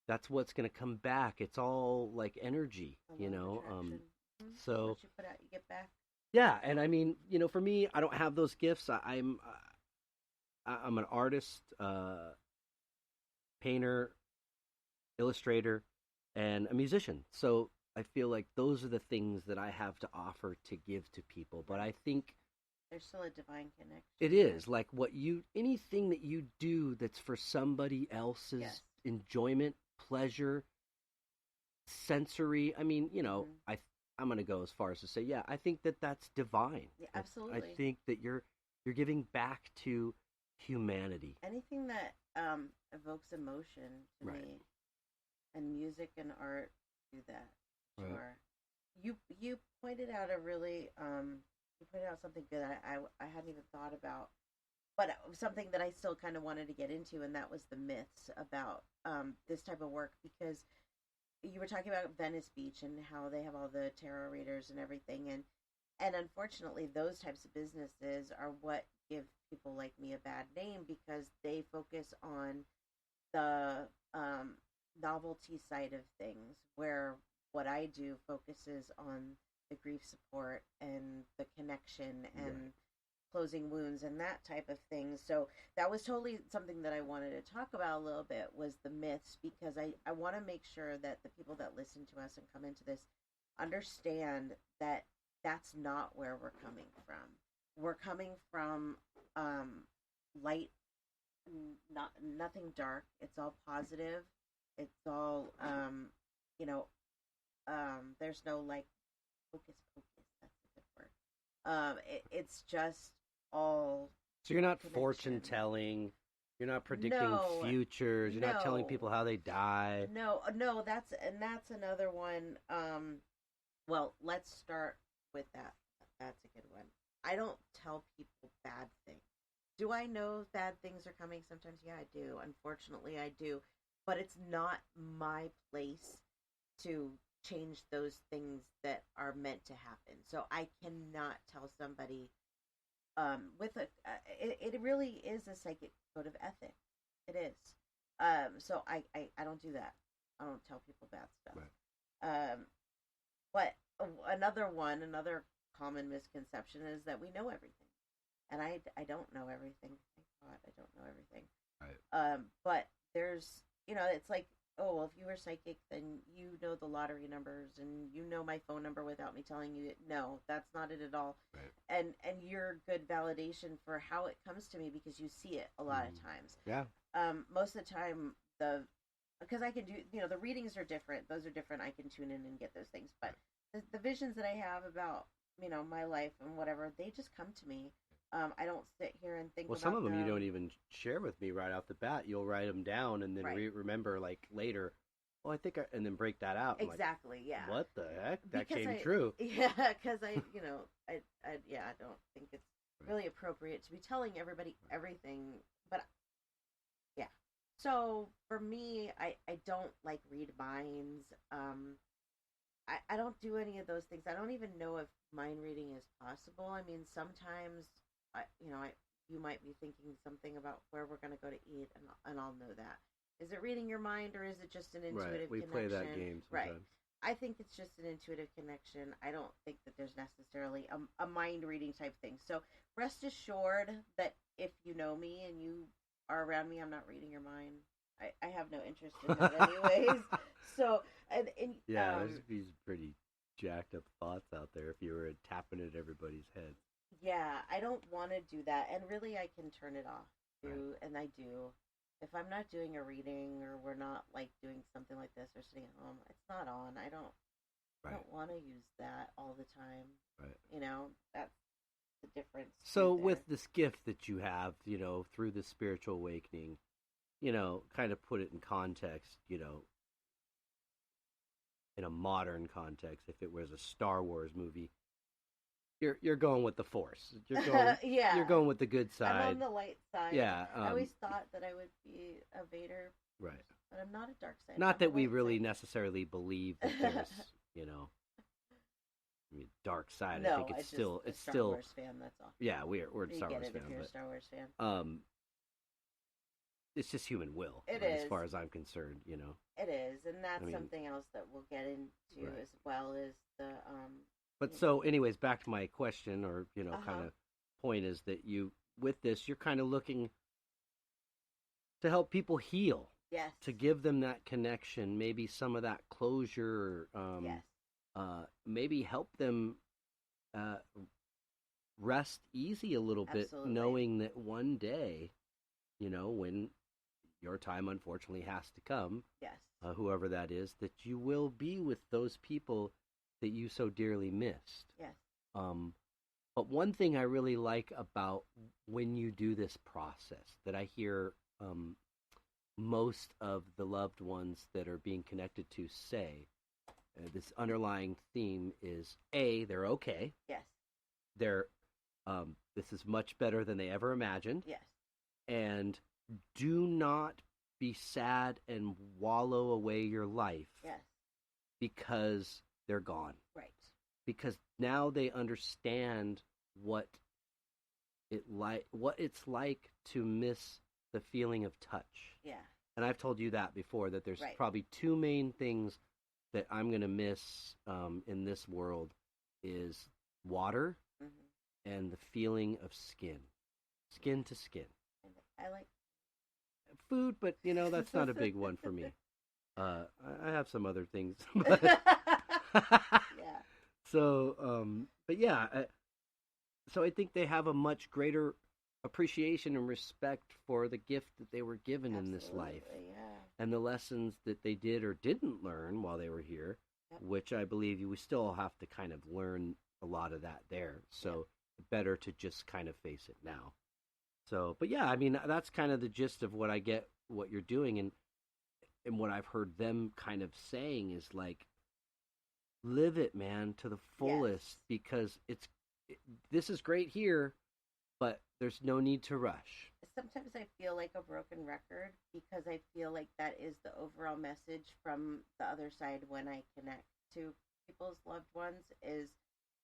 That's what's going to come back. It's all like energy, The you law of know. attraction. So What you put out, you get back. yeah, and I mean, you know, for me, I don't have those gifts. I'm an artist, painter, illustrator, and a musician. So I feel like those are the things that I have to offer to give to people. But I think There's still a divine connection. it is like anything that you do that's for somebody else's Yes. enjoyment, pleasure, sensory. I mean, you know, Mhm. I'm going to go as far as to say, yeah, I think that that's divine. Yeah, I absolutely. think that you're giving back to humanity. Anything that evokes emotion to Right. me, and music and art do that. Right. Sure. You pointed out a really you pointed out something good I hadn't even thought about, but something that I still kind of wanted to get into, and that was the myths about this type of work, because you were talking about Venice Beach and how they have all the tarot readers and everything, and unfortunately those types of businesses are what give people like me a bad name, because they focus on the novelty side of things, where what I do focuses on the grief support and the connection and Right. closing wounds and that type of thing. So that was totally something that I wanted to talk about a little bit, was the myths, because I want to make sure that the people that listen to us and come into this understand that that's not where we're coming from. We're coming from light, nothing dark. It's all positive. It's all you know, there's no like hocus pocus. That's a good word. It's just all So you're not connection. fortune telling. You're not predicting No, futures. You're not telling no. people how they die. No, that's another one. Well, let's start with that. That's a good one. I don't tell people bad things. Do I know bad things are coming sometimes? Yeah, I do. Unfortunately, I do. But it's not my place to change those things that are meant to happen. So I cannot tell somebody with a it really is a psychic code of ethics. It is. So I don't do that. I don't tell people bad stuff. Right. But another common misconception is that we know everything, and I don't know everything. Thank God, I don't know everything. Right. But there's, it's like, oh, well, if you were psychic, then you know the lottery numbers and you know my phone number without me telling you it. No, that's not it at all. Right. And you're good validation for how it comes to me, because you see it a lot of times. Yeah. Most of the time, because I can do, the readings are different. Those are different. I can tune in and get those things. But the visions that I have about, my life and whatever, they just come to me. I don't sit here and think. Well, about some of them you don't even share with me right off the bat. You'll write them down and then Right. remember like later. Oh, I think, and then break that out. I'm Exactly. like, Yeah. what the heck? That Because came true. Yeah, because I don't think it's really appropriate to be telling everybody everything. But yeah, so for me, I don't like read minds. I don't do any of those things. I don't even know if mind reading is possible. I mean, sometimes you might be thinking something about where we're going to go to eat, and I'll know that. Is it reading your mind, or is it just an intuitive Right. We connection? play that game sometimes. Right. I think it's just an intuitive connection. I don't think that there's necessarily a mind reading type thing. So rest assured that if you know me and you are around me, I'm not reading your mind. I have no interest in that anyways. So and Yeah, he's pretty jacked up thoughts out there if you were tapping at everybody's head. Yeah, I don't want to do that, and really, I can turn it off too, Right. and I do. If I'm not doing a reading or we're not like doing something like this or sitting at home, it's not on. I Right. don't want to use that all the time. Right. You know, that's the difference. So there. with this gift that you have, through the spiritual awakening, kind of put it in context, in a modern context, if it was a Star Wars movie, you're going with the Force. You're going, yeah, you're going with the good side. I'm on the light side. Yeah, I always thought that I would be a Vader, right. but I'm not a dark side. Not I'm that a we light really side. necessarily believe that there's, dark side. No, I think it's still a it's Star still Wars fan. That's all. yeah, we're a You Star get Wars it fan, if you're a but Star Wars fan. it's just human will. It as is. far as I'm concerned. It is, and that's I mean, something else that we'll get into right. as well as the But so, anyways, back to my question, or Uh-huh. kind of point is that with this, you're kind of looking to help people heal, yes, to give them that connection, maybe some of that closure, yes, maybe help them rest easy a little bit, Absolutely. knowing that one day, when your time unfortunately has to come, yes, whoever that is, that you will be with those people that you so dearly missed. yes, But one thing I really like about when you do this process that I hear most of the loved ones that are being connected to say, this underlying theme is A, they're okay. yes, They're this is much better than they ever imagined. yes, And do not be sad and wallow away your life yes, because they're gone. right, Because now they understand what it's like to miss the feeling of touch. yeah, And I've told you that before, that there's Right. probably two main things that I'm going to miss in this world is water hmm and the feeling of skin to skin. and I like Food, but that's not a big one for me. I have some other things, but yeah, so but yeah, so I think they have a much greater appreciation and respect for the gift that they were given in this life, Absolutely, yeah, and the lessons that they did or didn't learn while they were here, Yep. which I believe we still have to kind of learn a lot of that there. So better to just kind of face it now. So, but yeah, I mean, that's kind of the gist of what I get, what you're doing, and what I've heard them kind of saying is like, live it, man, to the fullest, because this is great here, but there's no need to rush. Sometimes I feel like a broken record because I feel like that is the overall message from the other side when I connect to people's loved ones is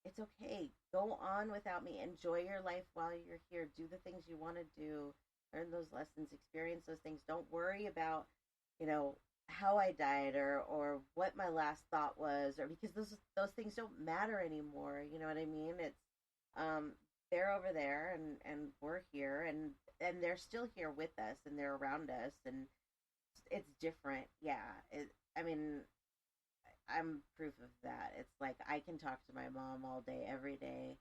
it's okay. Go on without me. Enjoy your life while you're here. Do the things you want to do. Learn those lessons. Experience those things. Don't worry about, how I died or what my last thought was, or because those things don't matter anymore. You know what I mean? It's they're over there and we're here and they're still here with us and they're around us and it's different. Yeah. I mean, I'm proof of that. It's like I can talk to my mom all day, every day,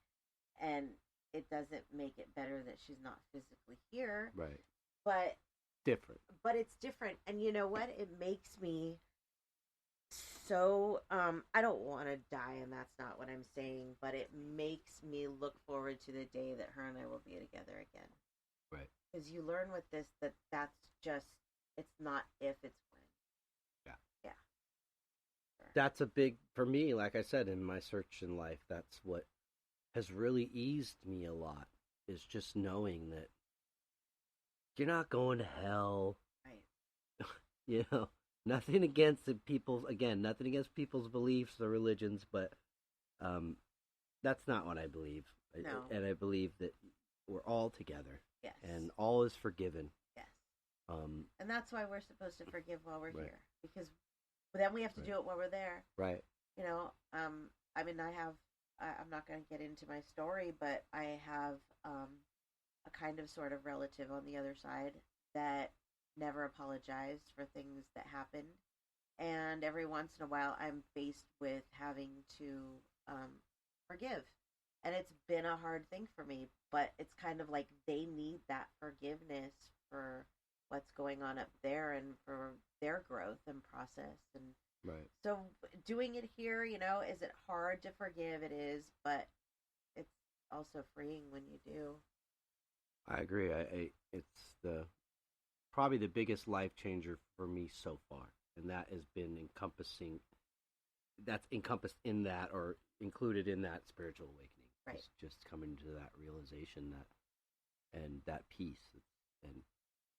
and it doesn't make it better that she's not physically here. Right. But Different. But it's different, and you know what? It makes me so. I don't want to die, and that's not what I'm saying. But it makes me look forward to the day that her and I will be together again. Right. Because you learn with this that's just it's not if, it's when. Yeah. That's a big, for me, like I said, in my search in life, that's what has really eased me a lot, is just knowing that you're not going to hell. Right. Nothing against nothing against people's beliefs or religions, but that's not what I believe. No. And I believe that we're all together. Yes. And all is forgiven. Yes. And that's why we're supposed to forgive while we're Right. here, because then we have to Right. do it while we're there. Right. I mean, I'm not going to get into my story, but I have a kind of sort of relative on the other side that never apologized for things that happened. and every once in a while I'm faced with having to forgive. And it's been a hard thing for me, but it's kind of like they need that forgiveness for what's going on up there and for their growth and process. And Right. so doing it here, is it hard to forgive? It is, but it's also freeing when you do. I agree. It's probably the biggest life changer for me so far, and that has been that's encompassed in that or included in that spiritual awakening. Right. It's just coming to that realization and that peace, and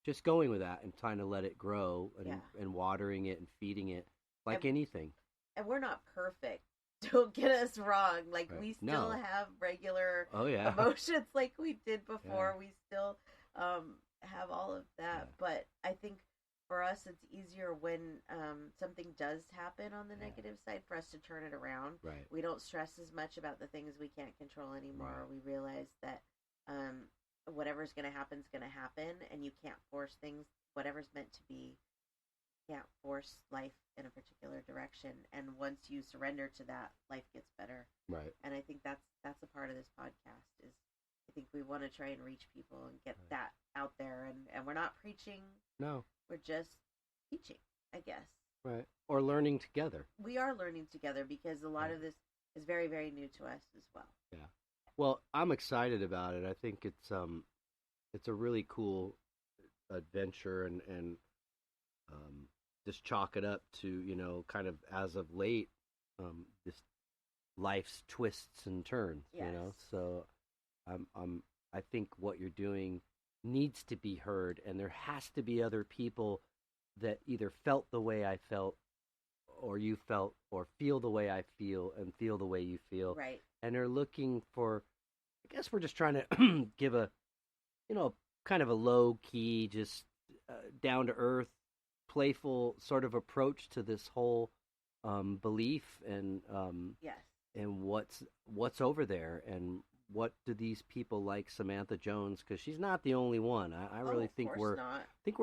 just going with that and trying to let it grow and watering it and feeding it like anything. And we're not perfect. Don't get us wrong. Like, we still have regular emotions like we did before. We still have all of that. Yeah. But I think for us, it's easier when something does happen on the negative side for us to turn it around. Right. We don't stress as much about the things we can't control anymore. Right. We realize that whatever's going to happen is going to happen, and you can't force things. Whatever's meant to be, you can't force life in a particular direction. And once you surrender to that, life gets better. Right. And I think that's a part of this podcast is I think we want to try and reach people and get that out there. And we're not preaching. No. We're just teaching, I guess. Right. Or learning together. We are learning together because a lot of this is very, very new to us as well. Yeah. Well, I'm excited about it. I think it's a really cool adventure and just chalk it up to, kind of as of late, this life's twists and turns, So I think what you're doing needs to be heard, and there has to be other people that either felt the way I felt or you felt or feel the way I feel and feel the way you feel. Right. And are looking for, I guess we're just trying to give a, kind of a low key, just down to earth, playful sort of approach to this whole belief and and what's over there, and what do these people like Samantha Jones, because she's not the only one. I really think we're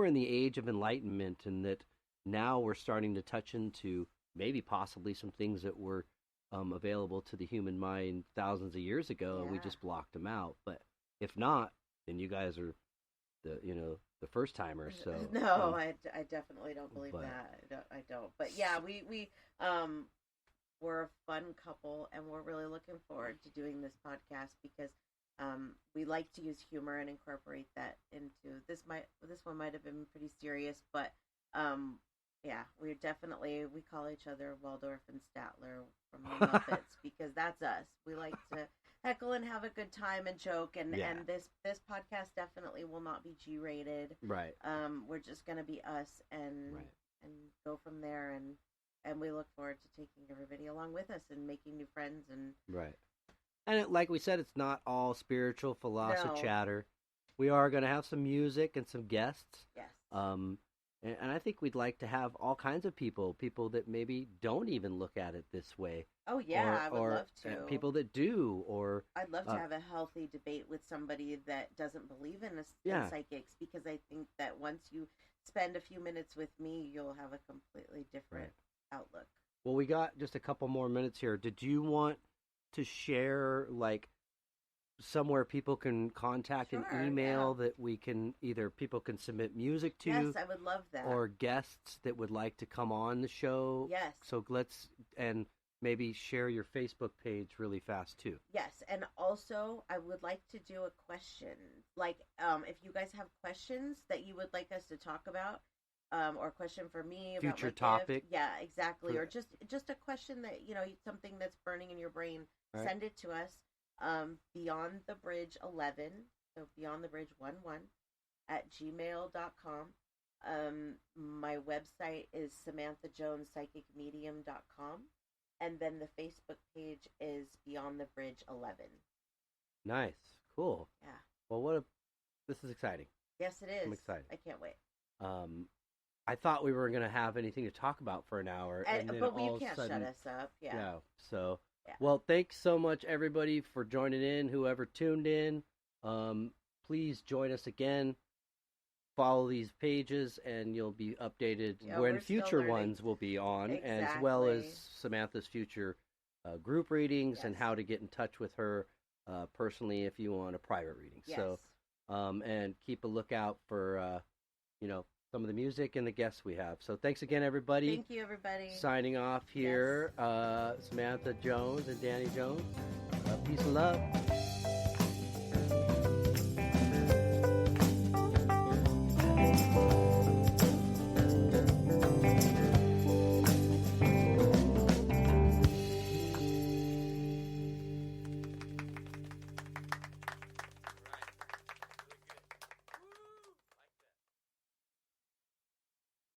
in the age of enlightenment, and that now we're starting to touch into maybe possibly some things that were available to the human mind thousands of years ago, and we just blocked them out. But if not, then you guys are the first timers. So no, I definitely don't believe that. I don't. But yeah, we're a fun couple, and we're really looking forward to doing this podcast because we like to use humor and incorporate that into this. This one might have been pretty serious, but we call each other Waldorf and Statler from the Muppets because that's us. We like to heckle and have a good time and joke, and this podcast definitely will not be G-rated. Right. We're just gonna be us and go from there, and we look forward to taking everybody along with us and making new friends and like we said, it's not all spiritual philosophy chatter. We are going to have some music and some guests. Yes. And I think we'd like to have all kinds of people that maybe don't even look at it this way. Oh yeah, I would love to. People that do, or I'd love to have a healthy debate with somebody that doesn't believe in psychics, because I think that once you spend a few minutes with me, you'll have a completely different outlook. Well, we got just a couple more minutes here. Did you want to share somewhere people can contact an email that we can people can submit music to? Yes, I would love that. Or guests that would like to come on the show. Yes. So and maybe share your Facebook page really fast too. Yes, and also I would like to do a question. If you guys have questions that you would like us to talk about, or a question for me about future topic. Yeah, exactly. Or just a question that, something that's burning in your brain. Right. Send it to us. Beyond the Bridge 11, so Beyond the Bridge 11 at gmail.com. My website is SamanthaJonesPsychicMedium.com, and then the Facebook page is Beyond the Bridge 11. Nice, cool. Yeah. Well, this is exciting. Yes, it is. I'm excited. I can't wait. I thought we were going to have anything to talk about for an hour, but we can't shut us up. Yeah. Yeah. So. Yeah. Well, thanks so much, everybody, for joining in. Whoever tuned in, please join us again. follow these pages, and you'll be updated Yeah, when we're still future learning. ones will be on, as well as Exactly. Samantha's future group readings and Yes. how to get in touch with her personally if you want a private reading. Yes. So, and keep a lookout for, some of the music and the guests we have. So thanks again, everybody. Thank you, everybody. Signing off here, Samantha Jones and Danny Jones. Peace and love.